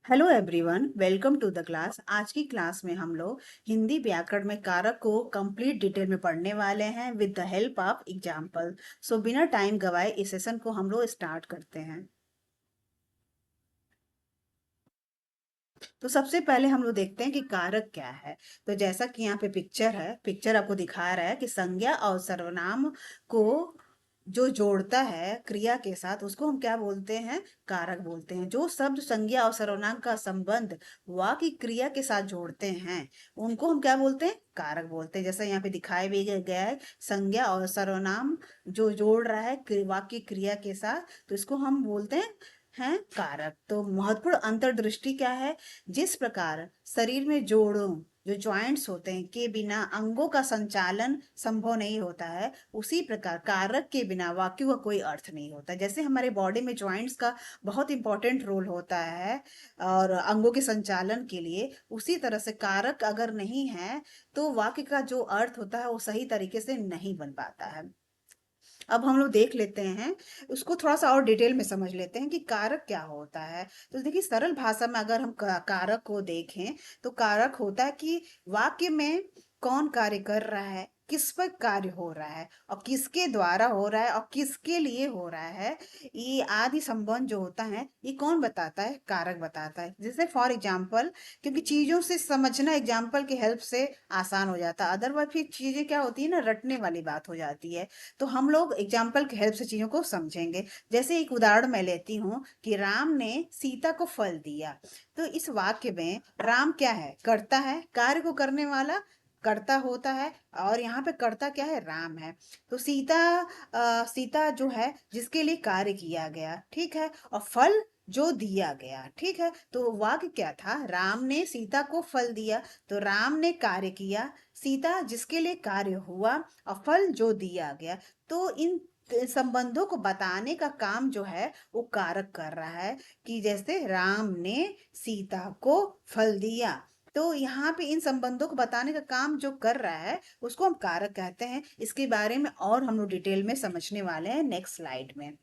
Hello everyone, welcome to the class. आज की class में हम लोग हिंदी व्याकरण में कारक को कंप्लीट डिटेल में पढ़ने वाले हैं with the help of example. So बिना टाइम गवाए इस सेशन को हम लोग स्टार्ट करते हैं। तो सबसे पहले हम लोग देखते हैं कि कारक क्या है। तो जैसा कि यहाँ पे पिक्चर है, पिक्चर आपको दिखा रहा है कि संज्ञा और सर्वनाम को जो जोड़ता है क्रिया के साथ उसको हम क्या बोलते हैं? कारक बोलते हैं। जो शब्द संज्ञा और सर्वनाम का संबंध वाक्य क्रिया के साथ जोड़ते हैं उनको हम क्या बोलते हैं? कारक बोलते हैं। जैसा यहाँ पे दिखाया भी गया है, संज्ञा और सर्वनाम जो जोड़ रहा है वाक्य क्रिया के साथ, तो इसको हम बोलते हैं कारक। तो महत्वपूर्ण अंतर्दृष्टि क्या है? जिस प्रकार शरीर में जोड़ों जो जॉइंट्स होते हैं के बिना अंगों का संचालन संभव नहीं होता है, उसी प्रकार कारक के बिना वाक्यों का कोई अर्थ नहीं होता। जैसे हमारे बॉडी में जॉइंट्स का बहुत इंपॉर्टेंट रोल होता है और अंगों के संचालन के लिए, उसी तरह से कारक अगर नहीं है तो वाक्य का जो अर्थ होता है वो सही तरीके से नहीं बन पाता है। अब हम लोग देख लेते हैं, उसको थोड़ा सा और डिटेल में समझ लेते हैं कि कारक क्या होता है। तो देखिए, सरल भाषा में अगर हम कारक को देखें तो कारक होता है कि वाक्य में कौन कार्य कर रहा है, किस पर कार्य हो रहा है और किसके द्वारा हो रहा है और किसके लिए हो रहा है, ये आदि संबंध जो होता है ये कौन बताता है? कारक बताता है। जैसे फॉर एग्जाम्पल, क्योंकि चीजों से समझना एग्जाम्पल की हेल्प से आसान हो जाता है, अदरवाइज फिर चीजें क्या होती है ना, रटने वाली बात हो जाती है। तो हम लोग एग्जाम्पल की हेल्प से चीजों को समझेंगे। जैसे एक उदाहरण मैं लेती हूँ कि राम ने सीता को फल दिया। तो इस वाक्य में राम क्या है? कर्ता है, कार्य को करने वाला कर्ता होता है। और यहाँ पे कर्ता क्या है? राम है। तो सीता जो है जिसके लिए कार्य किया गया, ठीक है, और फल जो दिया गया, ठीक है। तो वाक्य क्या था? राम ने सीता को फल दिया। तो राम ने कार्य किया, सीता जिसके लिए कार्य हुआ और फल जो दिया गया। तो इन संबंधों को बताने का काम जो है वो कारक कर रहा है कि जैसे राम ने सीता को फल दिया। तो यहाँ पे इन संबंधों को बताने का काम जो कर रहा है उसको हम कारक कहते हैं। इसके बारे में और हम लोग डिटेल में समझने वाले हैं नेक्स्ट स्लाइड में।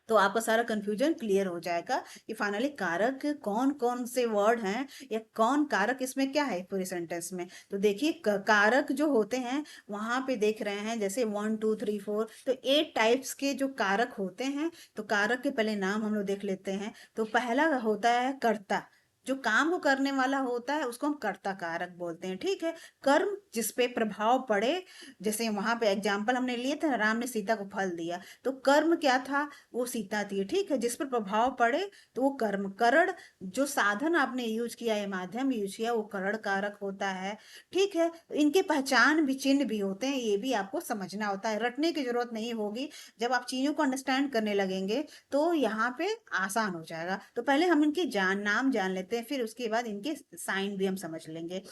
तो आपका सारा कंफ्यूजन क्लियर हो जाएगा कि फाइनली कारक कौन कौन से वर्ड हैं या कौन कारक इसमें क्या है पूरे सेंटेंस में। तो देखिए, कारक जो होते हैं वहां पे देख रहे हैं, जैसे 1 2 3 4, तो 8 टाइप्स के जो कारक होते हैं। तो कारक के पहले नाम हम लोग देख लेते हैं। तो पहला होता है कर्ता। जो काम को करने वाला होता है उसको हम कर्ता कारक बोलते हैं, ठीक है। कर्म जिसपे प्रभाव पड़े, जैसे वहां पे एग्जाम्पल हमने लिए थे, राम ने सीता को फल दिया। तो कर्म क्या था? वो सीता थी, ठीक है। जिस पर प्रभाव पड़े तो वो कर्म। करण जो साधन आपने यूज किया है, माध्यम यूज किया, वो करण कारक होता है, ठीक है। तो इनके पहचान भी चिन्ह भी होते हैं, ये भी आपको समझना होता है, रटने की जरूरत नहीं होगी। जब आप चीजों को अंडरस्टैंड करने लगेंगे तो यहाँ पे आसान हो जाएगा। तो पहले हम इनके नाम जान लेते हैं, फिर उसके बाद इनके साइन भी हम समझ लेंगे।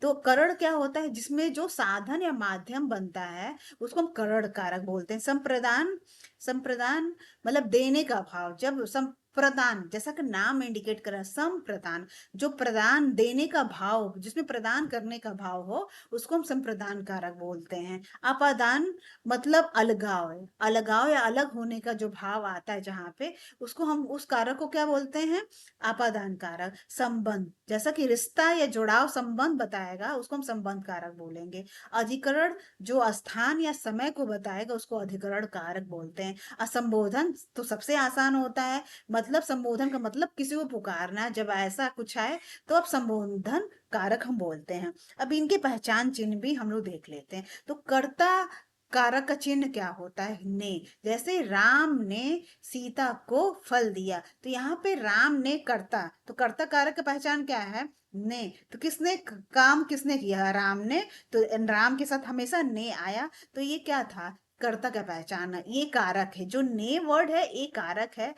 तो करण क्या होता है? जिसमें जो साधन या माध्यम बनता है उसको हम करण कारक बोलते हैं। संप्रदान, संप्रदान मतलब देने का भाव। जब संप्रदान, जैसा कि नाम में इंडिकेट कर रहा है, संप्रदान, जो प्रदान देने का भाव, जिसमें प्रदान करने का भाव हो, उसको हम संप्रदान कारक बोलते हैं। अपादान मतलब अलगाव है, अलगाव या अलग होने का जो भाव आता है जहां पे, उसको हम उस कारक को क्या बोलते हैं? अपादान कारक। संबंध, जैसा कि रिश्ता या जुड़ाव संबंध बताएगा उसको हम संबंध कारक बोलेंगे। अधिकरण जो स्थान या समय को बताएगा उसको अधिकरण कारक बोलते हैं। असंबोधन तो सबसे आसान होता है, मतलब संबोधन का मतलब किसी को पुकारना है, जब ऐसा कुछ आए तो अब संबोधन कारक हम बोलते हैं। अब इनके पहचान चिन्ह भी हम लोग देख लेते हैं। तो कर्ता कारक का चिन्ह क्या होता है? ने। जैसे राम ने सीता को फल दिया, तो यहाँ पे राम ने कर्ता, तो कर्ता कारक का पहचान क्या है? ने। तो किसने काम किसने किया? राम ने। तो राम के साथ हमेशा ने आया, तो ये क्या था? कर्ता का पहचान है, ये कारक है। जो ने वर्ड है ये कारक है,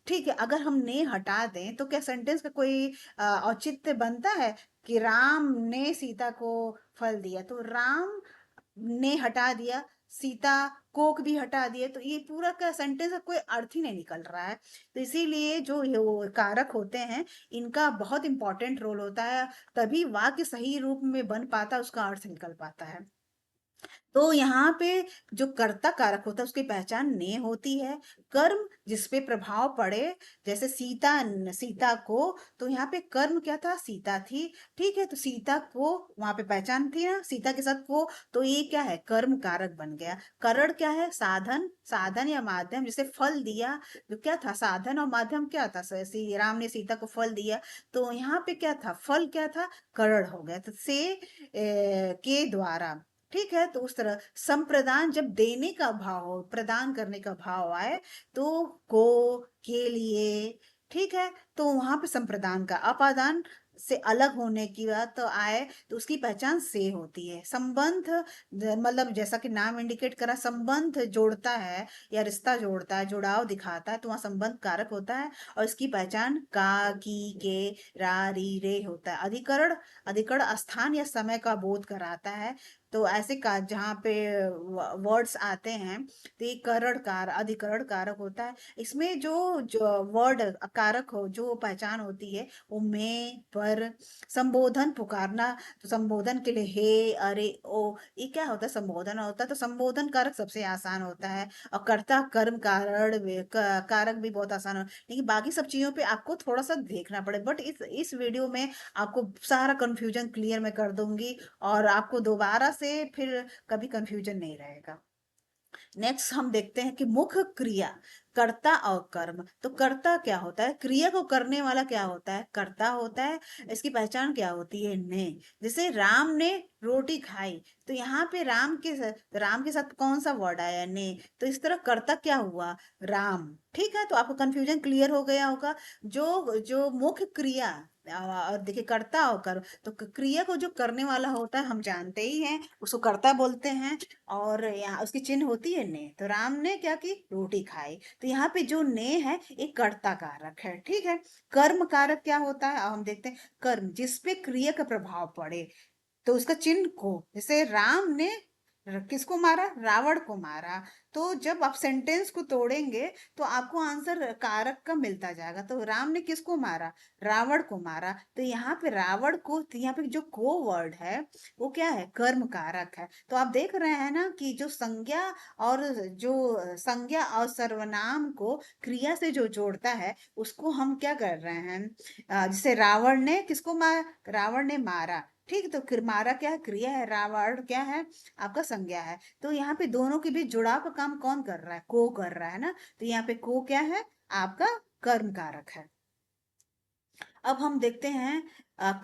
ठीक है। अगर हम ने हटा दें तो क्या सेंटेंस का कोई औचित्य बनता है कि राम ने सीता को फल दिया? तो राम ने हटा दिया, सीता को भी हटा दिए, तो ये पूरा का सेंटेंस का कोई अर्थ ही नहीं निकल रहा है। तो इसीलिए जो ये वो कारक होते हैं इनका बहुत इंपॉर्टेंट रोल होता है, तभी वाक्य सही रूप में बन पाता है, उसका अर्थ निकल पाता है। तो यहाँ पे जो कर्ता कारक होता है उसकी पहचान ने होती है। कर्म जिस पे प्रभाव पड़े, जैसे सीता को, तो यहाँ पे कर्म क्या था, सीता थी। ठीक है, तो सीता को वहां पे पहचान थी ना, सीता के साथ को, तो ये क्या है, कर्म कारक बन गया। करण क्या है, साधन, साधन या माध्यम, जैसे फल दिया, जो क्या था, साधन और माध्यम क्या था, श्री राम ने सीता को फल दिया, तो यहाँ पे क्या था, फल क्या था, करण हो गया, तो से के द्वारा। ठीक है, तो उस तरह संप्रदान, जब देने का भाव हो, प्रदान करने का भाव आए, तो को, के लिए। ठीक है, तो वहां पे संप्रदान का, अपादान से अलग होने की बात तो आए, तो उसकी पहचान से होती है। संबंध, मतलब जैसा कि नाम इंडिकेट करा, संबंध जोड़ता है या रिश्ता जोड़ता है, जुड़ाव दिखाता है, तो वहाँ संबंध कारक होता है, और इसकी पहचान का, की, के, रा, री, रे होता है। अधिकरण, अधिकरण स्थान या समय का बोध कराता है। तो ऐसे का जहाँ पे वर्ड्स आते हैं, तो ये करण कार, अधिकरण कारक होता है। इसमें जो वर्ड कारक हो, जो पहचान होती है, वो मैं, पर। संबोधन, पुकारना, तो संबोधन के लिए हे, अरे, ओ, ये क्या होता है, संबोधन होता है, तो संबोधन कारक सबसे आसान होता है। और कर्ता, कर्म, कारण, कारक भी बहुत आसान हो, लेकिन बाकी सब चीजों पे आपको थोड़ा सा देखना पड़े, बट इस वीडियो में आपको सारा कंफ्यूजन क्लियर मैं कर दूंगी, और आपको दोबारा से फिर कभी कंफ्यूजन नहीं रहेगा। नेक्स्ट हम देखते हैं कि मुख्य क्रिया, कर्ता और कर्म। तो कर्ता क्या होता है, क्रिया को करने वाला क्या होता है, कर्ता होता है। इसकी पहचान क्या होती है, ने। जैसे राम ने रोटी खाई, तो यहाँ पे राम के साथ कौन सा वर्ड आया, ने, तो इस तरह कर्ता क्या हुआ, राम। ठीक है, तो आपको कंफ्यूजन क्लियर हो गया होगा। जो जो मुख्य क्रिया, और देखिए कर्ता और कर्म, तो क्रिया को जो करने वाला होता है हम जानते ही हैं, उसको कर्ता बोलते हैं। और यहाँ उसकी चिन्ह होती है ने, तो राम ने क्या की, रोटी खाई, तो यहाँ पे जो ने है एक कर्ता कारक है। ठीक है, कर्म कारक क्या होता है, अब हम देखते हैं। कर्म जिस पे क्रिया का प्रभाव पड़े, तो उसका चिन्ह को, जैसे राम ने किसको मारा, रावण को मारा, तो जब आप सेंटेंस को तोड़ेंगे, तो आपको आंसर कारक का मिलता जाएगा। तो राम ने किसको मारा, रावण को मारा, तो यहाँ पे रावण को, तो यहाँ पे जो को वर्ड है, वो क्या है, कर्म कारक है। तो आप देख रहे हैं ना कि और जो संज्ञा और सर्वनाम को क्रिया से जो जोड़ता है, उसको हम क्या कर रहे हैं, जैसे रावण ने किसको मार, रावण ने मारा। ठीक, तो मारा क्या है, क्रिया है, रावण क्या है, आपका संज्ञा है। तो यहाँ पे दोनों के बीच जुड़ाव का काम कौन कर रहा है, को कर रहा है ना, तो यहाँ पे को क्या है, आपका कर्म कारक है। अब हम देखते हैं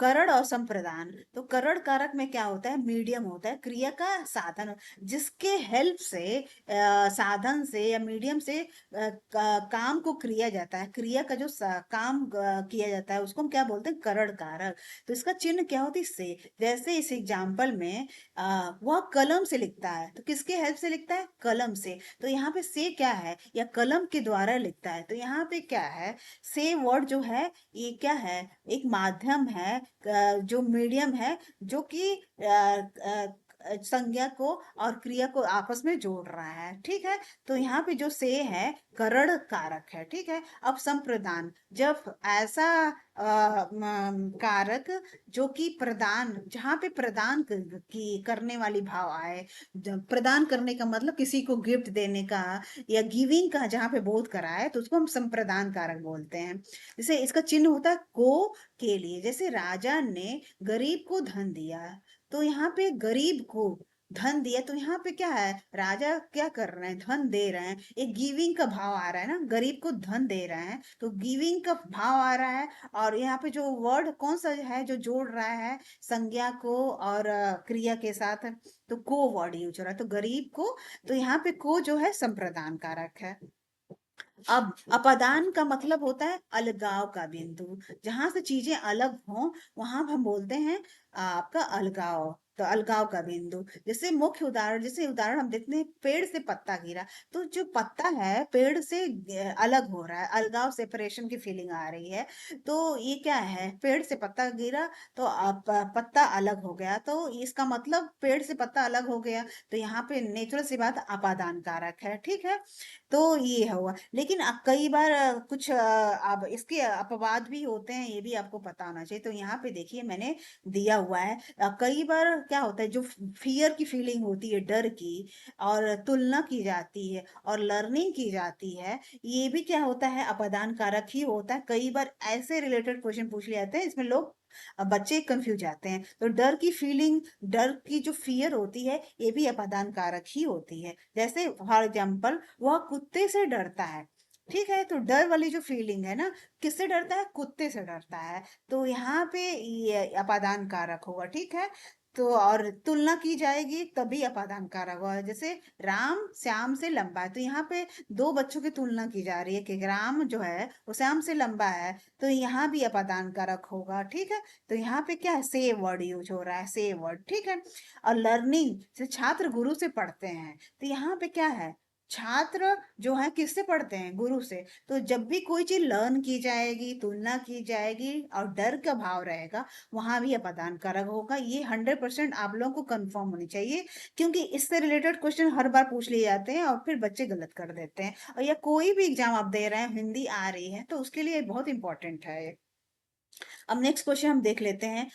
करण और संप्रदान। तो करण कारक में क्या होता है, मीडियम होता है, क्रिया का साधन, जिसके हेल्प से, साधन से या मीडियम से काम को किया जाता है, क्रिया का जो काम किया जाता है, उसको हम क्या बोलते हैं, करण कारक। तो इसका चिन्ह क्या होती है, से। जैसे इस एग्जाम्पल में वह कलम से लिखता है, तो किसके हेल्प से लिखता है, कलम से, तो यहाँ पे से क्या है, या कलम के द्वारा लिखता है, तो यहाँ पे क्या है, से वर्ड जो है, ये क्या है, एक माध्यम है, जो मीडियम है, जो कि संज्ञा को और क्रिया को आपस में जोड़ रहा है। ठीक है, तो यहाँ पे जो से है, करण कारक है। ठीक है, अब संप्रदान, जब ऐसा कारक जो कि प्रदान, जहाँ पे प्रदान की करने वाली भाव आए, जब प्रदान करने का मतलब किसी को गिफ्ट देने का या गिविंग का जहाँ पे बोध कराए, तो उसको हम संप्रदान कारक बोलते हैं। जैसे इसका चिन्ह होता है को, के लिए, जैसे राजा ने गरीब को धन दिया, तो यहाँ पे गरीब को धन दिया, तो यहाँ पे क्या है, राजा क्या कर रहे हैं, धन दे रहे हैं, एक गिविंग का भाव आ रहा है ना, गरीब को धन दे रहे हैं, तो गिविंग का भाव आ रहा है। और यहाँ पे जो वर्ड कौन सा है जो जोड़ रहा है संज्ञा को और क्रिया के साथ, तो को वर्ड यूज हो रहा है, तो गरीब को, तो यहाँ पे को जो है संप्रदान कारक है। अब अपादान का मतलब होता है अलगाव का बिंदु, जहां से चीजें अलग हों, वहां हम बोलते हैं आपका अलगाव, तो अलगाव का बिंदु। जैसे मुख्य उदाहरण, जैसे उदाहरण हम देखते हैं, पेड़ से पत्ता गिरा, तो जो पत्ता है पेड़ से अलग हो रहा है, अलगाव, सेपरेशन की फीलिंग आ रही है, तो ये क्या है, पेड़ से पत्ता गिरा, तो पत्ता अलग हो गया, तो इसका मतलब पेड़ से पत्ता अलग हो गया, तो यहाँ पे नेचुरल सी बात अपादान कारक है। ठीक है, तो ये हुआ, लेकिन कई बार कुछ अब इसके अपवाद भी होते हैं, ये भी आपको पता होना चाहिए। तो यहाँ पे देखिए मैंने दिया हुआ है, कई बार क्या होता है, जो फियर की फीलिंग होती है, डर की, और तुलना की जाती है और लर्निंग की जाती है, ये भी क्या होता है, अपादान कारक ही होता है। कई बार ऐसे रिलेटेड क्वेश्चन पूछ लिए जाते हैं इसमें लोग बच्चे कंफ्यूज जाते हैं। तो डर की फीलिंग, डर की जो फियर होती है, ये भी अपादान कारक ही होती है। जैसे फॉर एग्जाम्पल, वह कुत्ते से डरता है, ठीक है, तो डर वाली जो फीलिंग है ना, किससे डरता है, कुत्ते से डरता है, तो यहाँ पे ये अपादान कारक होगा, ठीक है। तो और तुलना की जाएगी तभी अपादान कारक होगा। जैसे राम श्याम से लंबा है, तो यहाँ पे दो बच्चों की तुलना की जा रही है कि राम जो है वो श्याम से लंबा है, तो यहाँ भी अपादान कारक होगा, ठीक है। तो यहाँ पे क्या है, से वर्ड यूज हो रहा है, से वर्ड, ठीक है। और लर्निंग, जैसे छात्र गुरु से पढ़ते हैं, तो यहाँ पे क्या है, छात्र जो है किससे पढ़ते हैं, गुरु से। तो जब भी कोई चीज लर्न की जाएगी, तुलना की जाएगी और डर का भाव रहेगा, वहां भी अपादान कारक होगा। ये 100% आप लोगों को कंफर्म होनी चाहिए, क्योंकि इससे रिलेटेड क्वेश्चन हर बार पूछ लिए जाते हैं और फिर बच्चे गलत कर देते हैं। और या कोई भी एग्जाम आप दे रहे हैं, हिंदी आ रही है, तो उसके लिए बहुत इंपॉर्टेंट है ये। अब नेक्स्ट क्वेश्चन हम देख लेते हैं,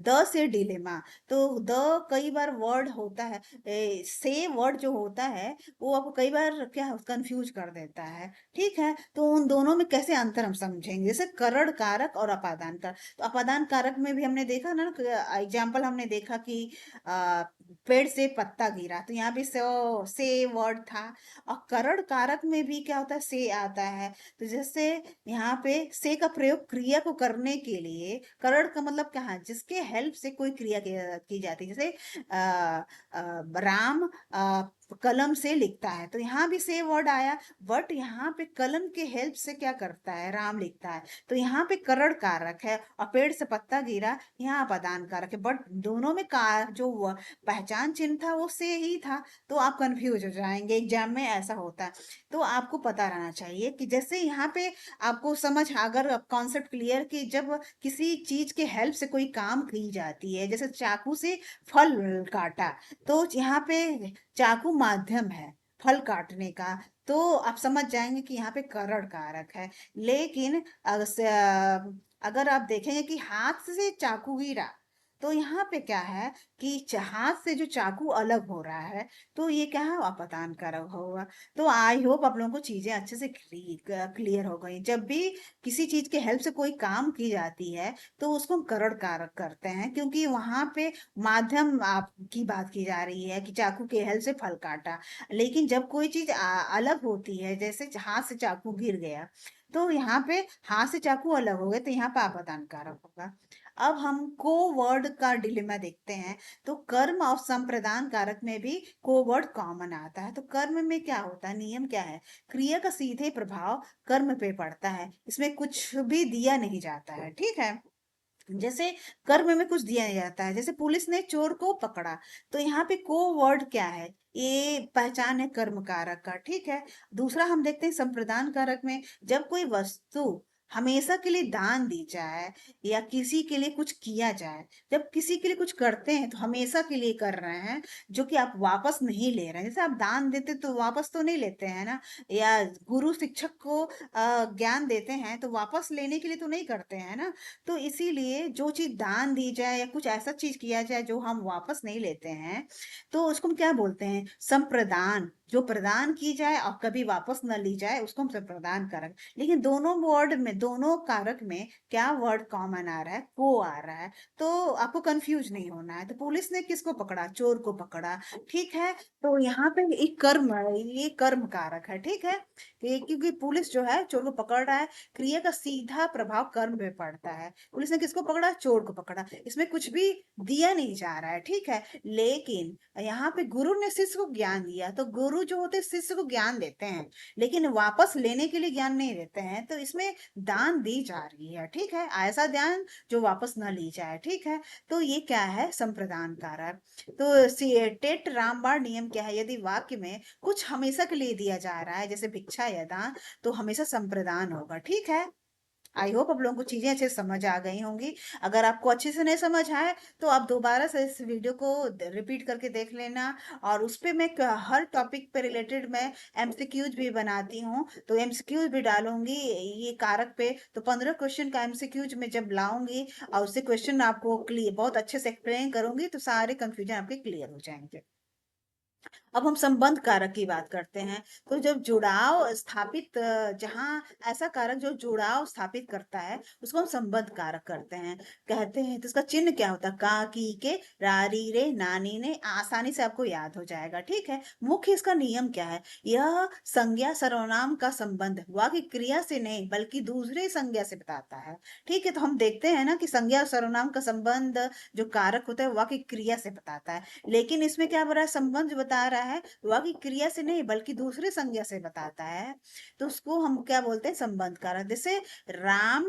द से डिलेमा। तो द कई बार वर्ड होता है, से वर्ड जो होता है वो आपको कई बार क्या कंफ्यूज कर देता है, ठीक है। तो उन दोनों में कैसे अंतर हम समझेंगे, जैसे करण कारक और अपादान कारक। तो अपादान कारक में भी हमने देखा ना, एग्जाम्पल हमने देखा कि पेड़ से पत्ता गिरा, तो यहाँ पे से वर्ड था। और करण कारक में भी क्या होता है, से आता है। तो जैसे यहाँ पे से का प्रयोग क्रिया को करने के लिए, करण का मतलब क्या है, जिसके हेल्प से कोई क्रिया की जाती है। जैसे राम कलम से लिखता है, तो यहाँ भी से वर्ड आया, बट यहाँ पे कलम के हेल्प से क्या करता है, राम लिखता है, तो यहाँ पे करण कारक है। और पेड़ से पत्ता गिरा, यहाँ अपादान कारक है, बट दोनों में का जो पहचान चिन्ह था वो से ही था। तो आप कंफ्यूज हो जाएंगे, एग्जाम में ऐसा होता है। तो आपको पता रहना चाहिए कि जैसे यहाँ पे आपको समझ, अगर कॉन्सेप्ट क्लियर कि जब किसी चीज के हेल्प से कोई काम की जाती है, जैसे चाकू से फल काटा, तो यहाँ पे चाकू माध्यम है फल काटने का, तो आप समझ जाएंगे कि यहाँ पे करण कारक है। लेकिन अगर आप देखेंगे कि हाथ से चाकू गिरा, तो यहाँ पे क्या है कि हाथ से जो चाकू अलग हो रहा है, तो ये क्या है, अपदान कारक होगा। तो आई होप आप लोगों को चीजें अच्छे से क्लियर हो गई। जब भी किसी चीज के हेल्प से कोई काम की जाती है, तो उसको हम करण कारक करते हैं, क्योंकि वहां पे माध्यम की बात की जा रही है कि चाकू के हेल्प से फल काटा। लेकिन जब कोई चीज अलग होती है, जैसे हाथ से चाकू गिर गया, तो यहाँ पे हाथ से चाकू अलग हो गए, तो यहाँ पे अपदान कारक होगा। अब हम को वर्ड का डिलेमा देखते हैं। तो कर्म और संप्रदान कारक में भी को वर्ड कॉमन आता है। तो कर्म में क्या होता है, नियम क्या है, क्रिया का सीधे प्रभाव कर्म पे पड़ता है, इसमें कुछ भी दिया नहीं जाता है, ठीक है। जैसे कर्म में कुछ दिया नहीं जाता है, जैसे पुलिस ने चोर को पकड़ा, तो यहाँ पे को वर्ड क्या है, ये पहचान है कर्म कारक का, ठीक है। दूसरा हम देखते हैं संप्रदान कारक में, जब कोई वस्तु हमेशा के लिए दान दी जाए या किसी के लिए कुछ किया जाए, जब किसी के लिए कुछ करते हैं तो हमेशा के लिए कर रहे हैं, जो कि आप वापस नहीं ले रहे हैं। जैसे आप दान देते तो वापस तो नहीं लेते हैं ना, या गुरु शिक्षक को ज्ञान देते हैं तो वापस लेने के लिए तो नहीं करते हैं ना। तो इसीलिए जो चीज दान दी जाए या कुछ ऐसा चीज किया जाए जो हम वापस नहीं लेते हैं, तो उसको हम क्या बोलते हैं, संप्रदान। जो प्रदान की जाए और कभी वापस न ली जाए, उसको हम संप्रदान कारक। लेकिन दोनों वर्ड में, दोनों कारक में क्या वर्ड कॉमन आ रहा है, को आ रहा है। तो आपको कंफ्यूज नहीं होना है। तो पुलिस ने किसको पकड़ा, चोर को पकड़ा, ठीक है। तो यहाँ पे एक कर्म है, ये कर्म कारक है, ठीक है। क्योंकि पुलिस जो है चोर को पकड़ रहा है, क्रिया का सीधा प्रभाव कर्म पे पड़ता है। पुलिस ने किसको पकड़ा, चोर को पकड़ा, इसमें कुछ भी दिया नहीं जा रहा है, ठीक है। लेकिन यहाँ पे गुरु ने शिष्य को ज्ञान दिया, तो गुरु जो होते हैं शिष्य को ज्ञान देते हैं, लेकिन वापस लेने के लिए ज्ञान नहीं देते हैं। तो इसमें दान दी जा रही है, ठीक है, ऐसा दान जो वापस न ली जाए, ठीक है। तो ये क्या है, संप्रदान कारक। तो टेट रामबाण नियम क्या है, यदि वाक्य में कुछ हमेशा के लिए दिया जा रहा है, जैसे भिक्षा या दान, तो हमेशा संप्रदान होगा, ठीक है। आई होप आप लोगों को चीजें अच्छे से समझ आ गई होंगी। अगर आपको अच्छे से नहीं समझ आए तो आप दोबारा से इस वीडियो को रिपीट करके देख लेना। और उस पे मैं हर टॉपिक पे रिलेटेड मैं एमसीक्यूज भी बनाती हूँ, तो एमसीक्यूज भी डालूंगी ये कारक पे। तो 15 क्वेश्चन का एमसीक्यूज मैं जब लाऊंगी और उससे क्वेश्चन आपको क्लियर बहुत अच्छे से एक्सप्लेन करूंगी, तो सारे कंफ्यूजन आपके क्लियर हो जाएंगे। अब हम संबंध कारक की बात करते हैं। तो जब जुड़ाव स्थापित जहां ऐसा कारक जो जुड़ाव स्थापित करता है उसको हम संबंध कारक करते हैं कहते हैं। तो इसका चिन्ह क्या होता है? का, की, के, रारी, रे, नानी, ने। आसानी से आपको याद हो जाएगा, ठीक है। मुख्य इसका नियम क्या है? यह संज्ञा सर्वनाम का संबंध वाक्य क्रिया से नहीं बल्कि दूसरे संज्ञा से बताता है, ठीक है। तो हम देखते हैं ना कि संज्ञा और सर्वनाम का संबंध जो कारक होता है वाक्य क्रिया से बताता है। लेकिन इसमें क्या हो रहा है? संबंध जो बता रहा है वह की क्रिया से नहीं बल्कि दूसरे संज्ञा से बताता है, तो उसको हम क्या बोलते हैं? संबंध कारक। जैसे राम,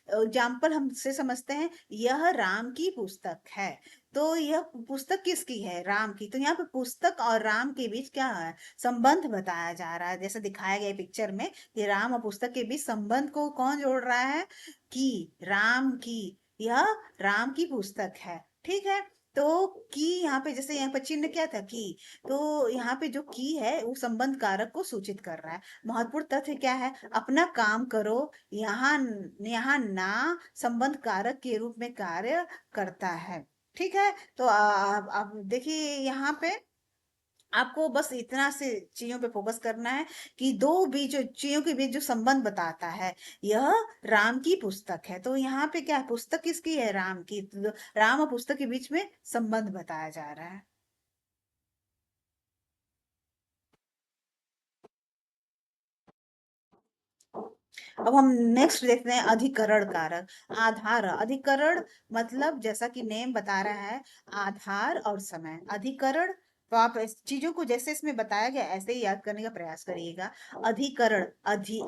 एग्जाम्पल हमसे समझते हैं, यह राम की पुस्तक है। तो यह पुस्तक किसकी है? राम की। तो यहाँ पे पुस्तक और राम के बीच क्या है? संबंध बताया जा रहा है। जैसे दिखाया गया पिक्चर में कि राम और पुस्तक के बीच संबंध को कौन जोड़ रहा है? की, राम की। यह राम की पुस्तक है, ठीक है। तो की यहाँ पे, जैसे यहाँ पे चिन्ह क्या था? की। तो यहाँ पे जो की है वो संबंध कारक को सूचित कर रहा है। महत्वपूर्ण तथ्य क्या है? अपना काम करो, यहाँ यहाँ ना संबंध कारक के रूप में कार्य करता है, ठीक है। तो आप देखिए यहाँ पे आपको बस इतना से चीजों पे फोकस करना है कि दो बीच चीजों के बीच जो संबंध बताता है, यह राम की पुस्तक है। तो यहाँ पे क्या है? पुस्तक किसकी है? राम की। तो राम और पुस्तक के बीच में संबंध बताया जा रहा है। अब हम नेक्स्ट देखते हैं अधिकरण कारक। आधार, अधिकरण मतलब जैसा कि नेम बता रहा है, आधार और समय। अधिकरण, तो आप इस चीजों को जैसे इसमें बताया गया ऐसे ही याद करने का प्रयास करिएगा। अधिकरण,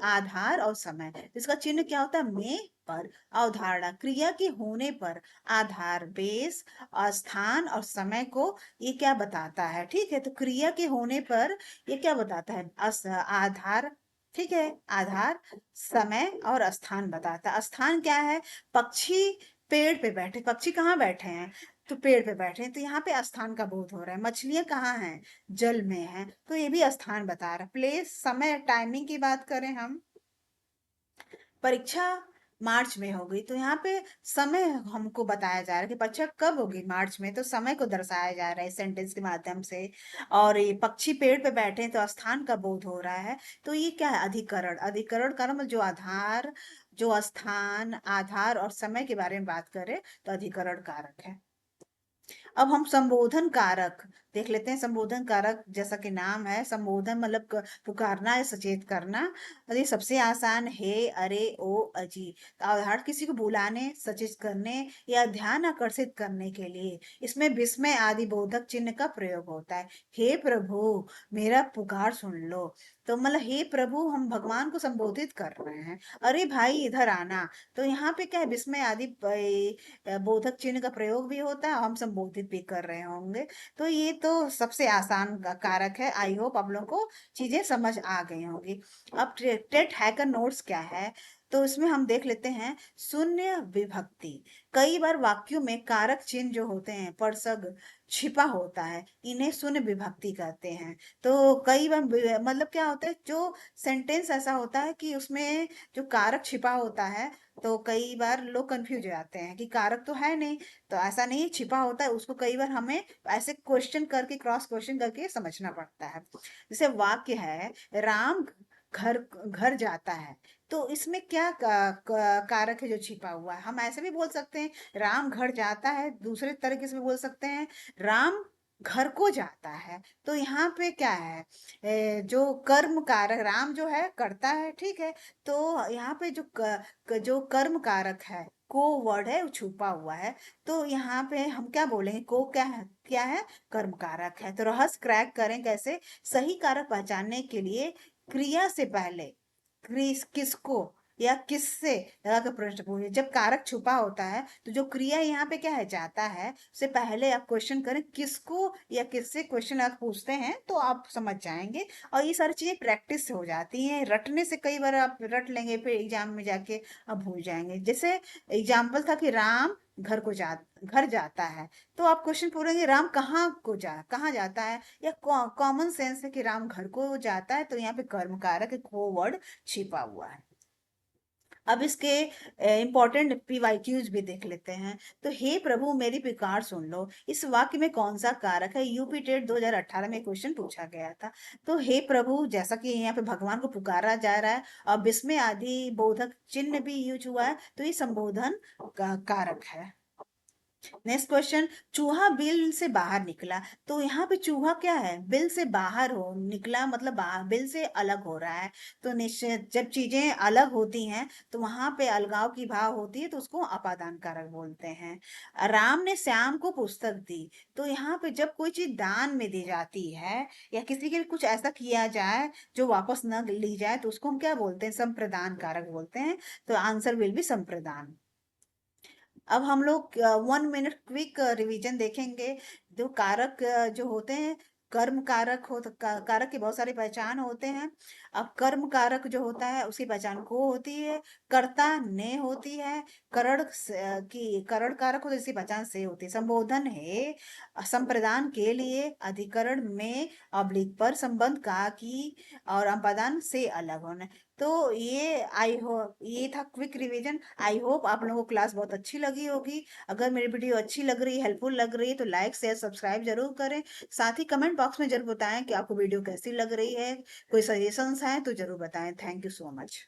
आधार और समय। इसका चिन्ह क्या होता है? में, पर। अवधारणा, क्रिया के होने पर आधार, बेस, स्थान और समय को ये क्या बताता है, ठीक है। तो क्रिया के होने पर ये क्या बताता है? आधार, ठीक है। आधार, समय और स्थान बताता है। स्थान क्या है? पक्षी पेड़ पे बैठे, पक्षी कहाँ बैठे हैं? तो पेड़ पे बैठे हैं, तो यहाँ पे स्थान का बोध हो रहा है। मछलियां कहाँ हैं? जल में हैं, तो ये भी स्थान बता रहा है। प्लेस, समय, टाइमिंग की बात करें हम, परीक्षा मार्च में होगी, तो यहाँ पे समय हमको बताया जा रहा है कि परीक्षा कब होगी? मार्च में। तो समय को दर्शाया जा रहा है इस सेंटेंस के माध्यम से। और ये पक्षी पेड़ पे बैठे हैं तो स्थान का बोध हो रहा है। तो ये क्या है? अधिकरण। अधिकरण का मतलब जो आधार, जो स्थान, आधार और समय के बारे में बात करें तो अधिकरण कारक है। अब हम संबोधन कारक देख लेते हैं। संबोधन कारक जैसा कि नाम है, संबोधन मतलब पुकारना या सचेत करना। और ये सबसे आसान है, अरे, ओ, अजी। तो उदाहरण किसी को बुलाने, सचेत करने या ध्यान आकर्षित करने के लिए इसमें विस्मय आदि बोधक चिन्ह का प्रयोग होता है। हे प्रभु, मेरा पुकार सुन लो। तो मतलब हे प्रभु, हम भगवान को संबोधित कर रहे हैं। अरे भाई इधर आना। तो यहाँ पे क्या है? विस्मय आदि बोधक चिन्ह का प्रयोग भी होता है, हम संबोधित भी कर रहे होंगे। तो ये तो सबसे आसान कारक है। आई होप आप लोगों को चीजें समझ आ गई होंगी। अब टेट हैकर नोट्स क्या है? तो इसमें हम देख लेते हैं शून्य विभक्ति। कई बार वाक्यों में कारक चिन्ह जो होते हैं, परसग छिपा होता है, इन्हें शून्य विभक्ति कहते हैं। तो कई बार मतलब क्या होता है, जो सेंटेंस ऐसा होता है कि उसमें जो कारक छिपा होता है, तो कई बार लोग कंफ्यूज हो जाते हैं कि कारक तो है नहीं। तो ऐसा नहीं, छिपा होता है, उसको कई बार हमें ऐसे क्वेश्चन करके, क्रॉस क्वेश्चन करके समझना पड़ता है। जैसे वाक्य है, राम घर घर जाता है। तो इसमें क्या कारक है जो छिपा हुआ है? हम ऐसे भी बोल सकते हैं राम घर जाता है, दूसरे तरीके से भी बोल सकते हैं राम घर को जाता है। तो यहाँ पे क्या है? जो कर्म कारक, राम जो है करता है, ठीक है। तो यहाँ पे जो कर्म कारक है, को वर्ड है वो छुपा हुआ है। तो यहाँ पे हम क्या बोलेंगे? को क्या है? क्या है? कर्म कारक है। तो रहस्य क्रैक करें कैसे? सही कारक पहचानने के लिए क्रिया से पहले किसको या किससे लगा के प्रश्न पूछे। जब कारक छुपा होता है तो जो क्रिया यहाँ पे क्या है, जाता है, उससे पहले आप क्वेश्चन करें किसको या किससे, क्वेश्चन आप पूछते हैं तो आप समझ जाएंगे। और ये सारी चीजें प्रैक्टिस से हो जाती हैं, रटने से कई बार आप रट लेंगे, फिर एग्जाम में जाके आप भूल जाएंगे। जैसे एग्जाम्पल था कि राम घर जाता है, तो आप क्वेश्चन पूछेंगे राम कहाँ जाता है, या कॉमन सेंस है कि राम घर को जाता है, तो यहाँ पे कर्म कारक एक वो वर्ड छिपा हुआ है। अब इसके इंपॉर्टेंट पीवाईक्यूज भी देख लेते हैं। तो हे प्रभु मेरी पुकार सुन लो, इस वाक्य में कौन सा कारक है? यूपी टेट 2018 में क्वेश्चन पूछा गया था। तो हे प्रभु, जैसा कि यहाँ पे भगवान को पुकारा जा रहा है और विस्मय आदि बोधक चिन्ह भी यूज हुआ है, तो ये संबोधन का कारक है। नेक्स्ट क्वेश्चन, चूहा बिल से बाहर निकला। तो यहाँ पे चूहा क्या है, बिल से बाहर हो निकला, मतलब बिल से अलग हो रहा है। तो निश्चित जब चीजें अलग होती हैं तो वहां पे अलगाव की भाव होती है, तो उसको अपादान कारक बोलते हैं। राम ने श्याम को पुस्तक दी। तो यहाँ पे जब कोई चीज दान में दी जाती है या किसी के लिए कुछ ऐसा किया जाए जो वापस न ली जाए, तो उसको हम क्या बोलते हैं, संप्रदान कारक बोलते हैं। तो आंसर विल बी संप्रदान। अब हम लोग 1 मिनट क्विक रिवीजन देखेंगे। जो कारक जो होते हैं, कर्म कारक कारक की बहुत सारी पहचान होते हैं। अब कर्म कारक जो होता है उसकी पहचान को होती है, कर्ता ने होती है, करण कारक होता है इसकी पहचान से होती है। संबोधन है संप्रदान के लिए अधिकरण में अब्लिक पर संबंध का की और अपादान से अलग होना। तो ये था क्विक रिवीजन। आई होप आप लोगों को क्लास बहुत अच्छी लगी होगी। अगर मेरी वीडियो अच्छी लग रही है, हेल्पफुल लग रही है, तो लाइक शेयर सब्सक्राइब जरूर करें। साथ ही कमेंट बॉक्स में जरूर बताएं कि आपको वीडियो कैसी लग रही है। कोई सजेशंस हैं तो जरूर बताएं। Thank you so much.